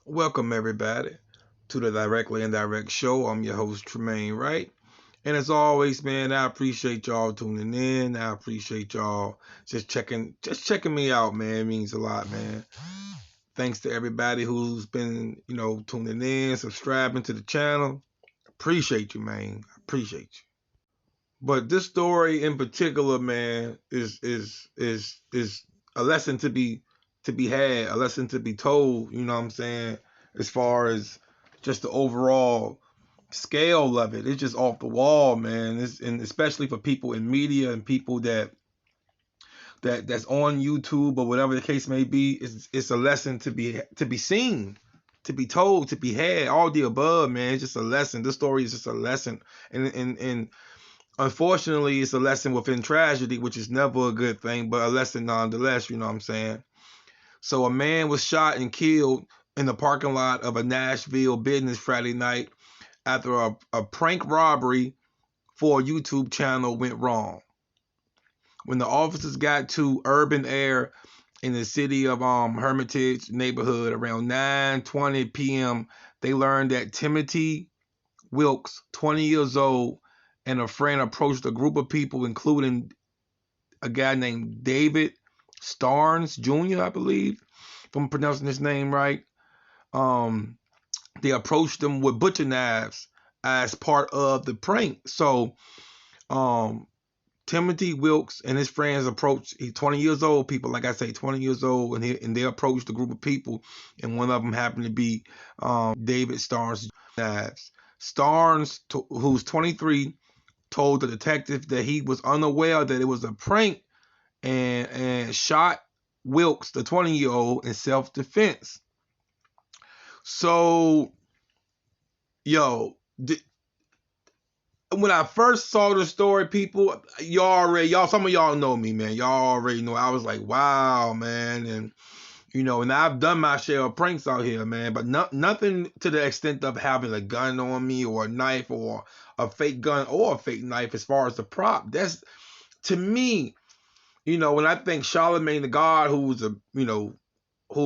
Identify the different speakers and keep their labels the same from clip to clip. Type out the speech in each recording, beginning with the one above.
Speaker 1: Welcome, everybody, to the Directly Indirect Show. I'm your host, Tremaine Wright. And as always, man, I appreciate y'all tuning in. I appreciate y'all just checking me out, man. It means a lot, man. Thanks to everybody who's been, tuning in, subscribing to the channel. Appreciate you, man. Appreciate you. But this story in particular, man, is a lesson to be had, a lesson to be told, you know what I'm saying, as far as just the overall scale of it. It's just off the wall, man. And especially for people in media and people that's on YouTube or whatever the case may be, it's a lesson to be seen, to be told, to be had, all the above, man. It's just a lesson. This story is just a lesson. And unfortunately, it's a lesson within tragedy, which is never a good thing, but a lesson nonetheless, you know what I'm saying? So a man was shot and killed in the parking lot of a Nashville business Friday night after a prank robbery for a YouTube channel went wrong. When the officers got to Urban Air in the city of Hermitage neighborhood around 9:20 p.m., they learned that Timothy Wilkes, 20 years old, and a friend approached a group of people, including a guy named David Starnes Jr., I believe, if I'm pronouncing his name right. Um, they approached them with butcher knives as part of the prank. So, um, Timothy Wilkes and his friends approached. He's 20 years old. People, like I say, 20 years old, and they approached a group of people, and one of them happened to be David Starnes knives. Starnes, who's 23, told the detective that he was unaware that it was a prank and shot Wilkes, the 20-year-old, in self-defense. So, yo, when I first saw the story, people, some of y'all know me, man. Y'all already know. I was like, wow, man. And I've done my share of pranks out here, man, but nothing to the extent of having a gun on me or a knife or a fake gun or a fake knife as far as the prop. That's, to me, when I think Charlemagne the God, who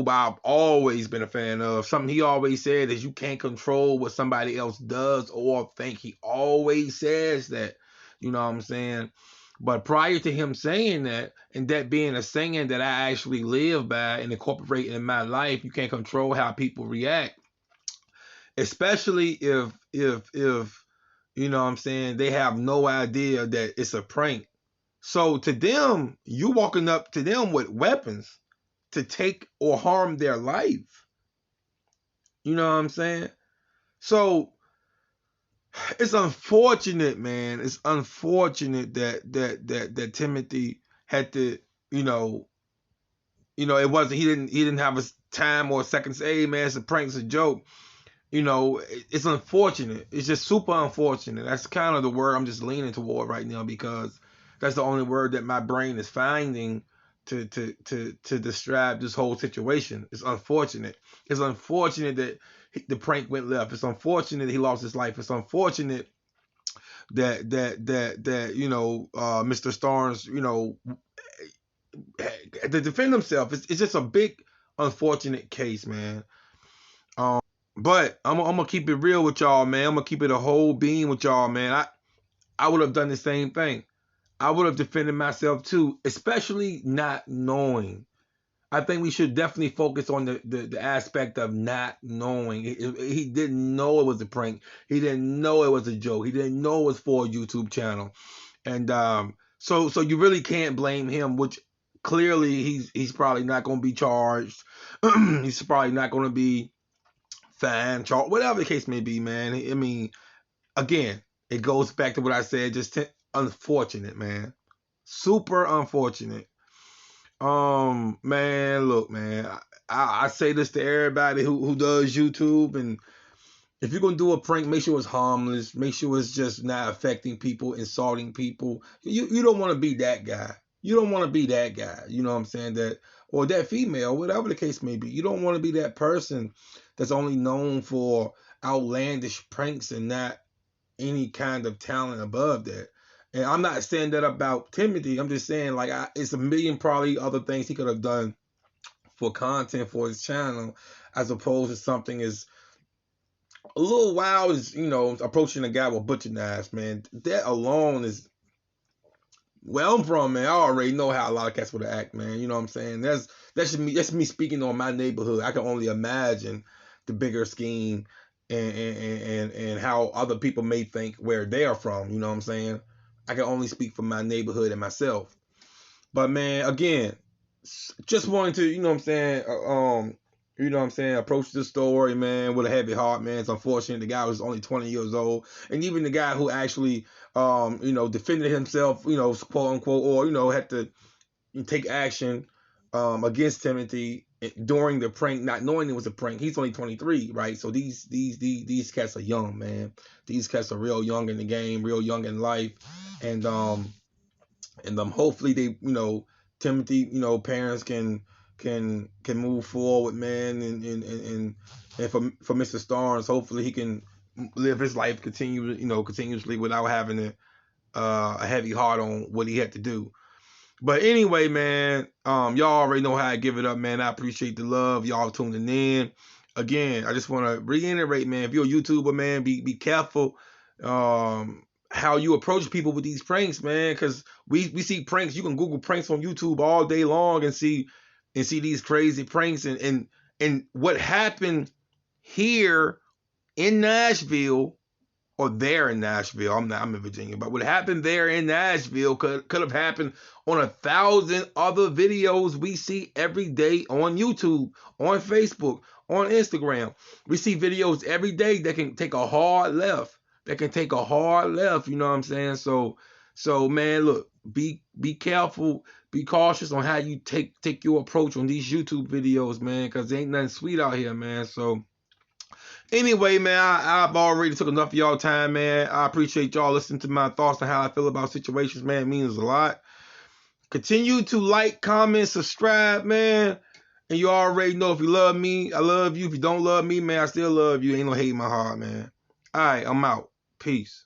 Speaker 1: I've always been a fan of, something he always said is you can't control what somebody else does or think. He always says that, you know what I'm saying? But prior to him saying that, and that being a saying that I actually live by and incorporate in my life, you can't control how people react, especially if you know what I'm saying, they have no idea that it's a prank. So to them, you walking up to them with weapons to take or harm their life. You know what I'm saying? So it's unfortunate, man. It's unfortunate that Timothy had to, you know, it wasn't, he didn't have a time or a second to say, hey man, it's a prank, it's a joke. It's unfortunate. It's just super unfortunate. That's kind of the word I'm just leaning toward right now, because that's the only word that my brain is finding to describe this whole situation. It's unfortunate. It's unfortunate that the prank went left. It's unfortunate that he lost his life. It's unfortunate that Mr. Starnes, had to defend himself. It's just a big unfortunate case, man. But I'm gonna keep it real with y'all, man. I'm gonna keep it a whole beam with y'all, man. I would have done the same thing. I would have defended myself too, especially not knowing. I think we should definitely focus on the aspect of not knowing. He didn't know it was a prank. He didn't know it was a joke. He didn't know it was for a YouTube channel. And so you really can't blame him, which clearly he's probably not going to be charged. He's probably not going to be fine, charged, whatever the case may be, man. I mean, again, it goes back to what I said. Just unfortunate, man. Super unfortunate. Man, look, man. I say this to everybody who does YouTube, and if you're gonna do a prank, make sure it's harmless. Make sure it's just not affecting people, insulting people. You don't want to be that guy. You don't want to be that guy. You know what I'm saying? That, or that female, whatever the case may be. You don't want to be that person that's only known for outlandish pranks and not any kind of talent above that. And I'm not saying that about Timothy. I'm just saying, like, it's a million probably other things he could have done for content for his channel as opposed to something as a little wild as, you know, approaching a guy with butcher knives, man. That alone is, where I'm from, man. I already know how a lot of cats would act, man. You know what I'm saying? That's me speaking on my neighborhood. I can only imagine the bigger scheme and how other people may think where they are from. You know what I'm saying? I can only speak for my neighborhood and myself. But man, again, just wanted to, you know what I'm saying, you know what I'm saying, approach this story, man, with a heavy heart, man. It's unfortunate the guy was only 20 years old. And even the guy who actually, you know, defended himself, you know, quote unquote, or, you know, had to take action against Timothy during the prank, not knowing it was a prank. He's only 23, right? So these cats are young, man. These cats are real young in the game, real young in life. And hopefully they, you know, Timothy, you know, parents can move forward, man, and for Mr. Starnes, hopefully he can live his life continuously without having a heavy heart on what he had to do. But anyway, man, y'all already know how I give it up, man. I appreciate the love, y'all tuning in. Again, I just want to reiterate, man, if you're a YouTuber, man, be careful how you approach people with these pranks, man, because we see pranks. You can Google pranks on YouTube all day long and see these crazy pranks and what happened here in Nashville, or there in Nashville. I'm in Virginia, but what happened there in Nashville could have happened on 1,000 other videos we see every day on YouTube, on Facebook, on Instagram. We see videos every day that can take a hard left. You know what I'm saying? So man, look, be careful, be cautious on how you take your approach on these YouTube videos, man, because there ain't nothing sweet out here, man. So anyway, man, I've already took enough of y'all time, man. I appreciate y'all listening to my thoughts on how I feel about situations, man. It means a lot. Continue to like, comment, subscribe, man. And you already know, if you love me, I love you. If you don't love me, man, I still love you. Ain't no hate in my heart, man. All right, I'm out. Peace.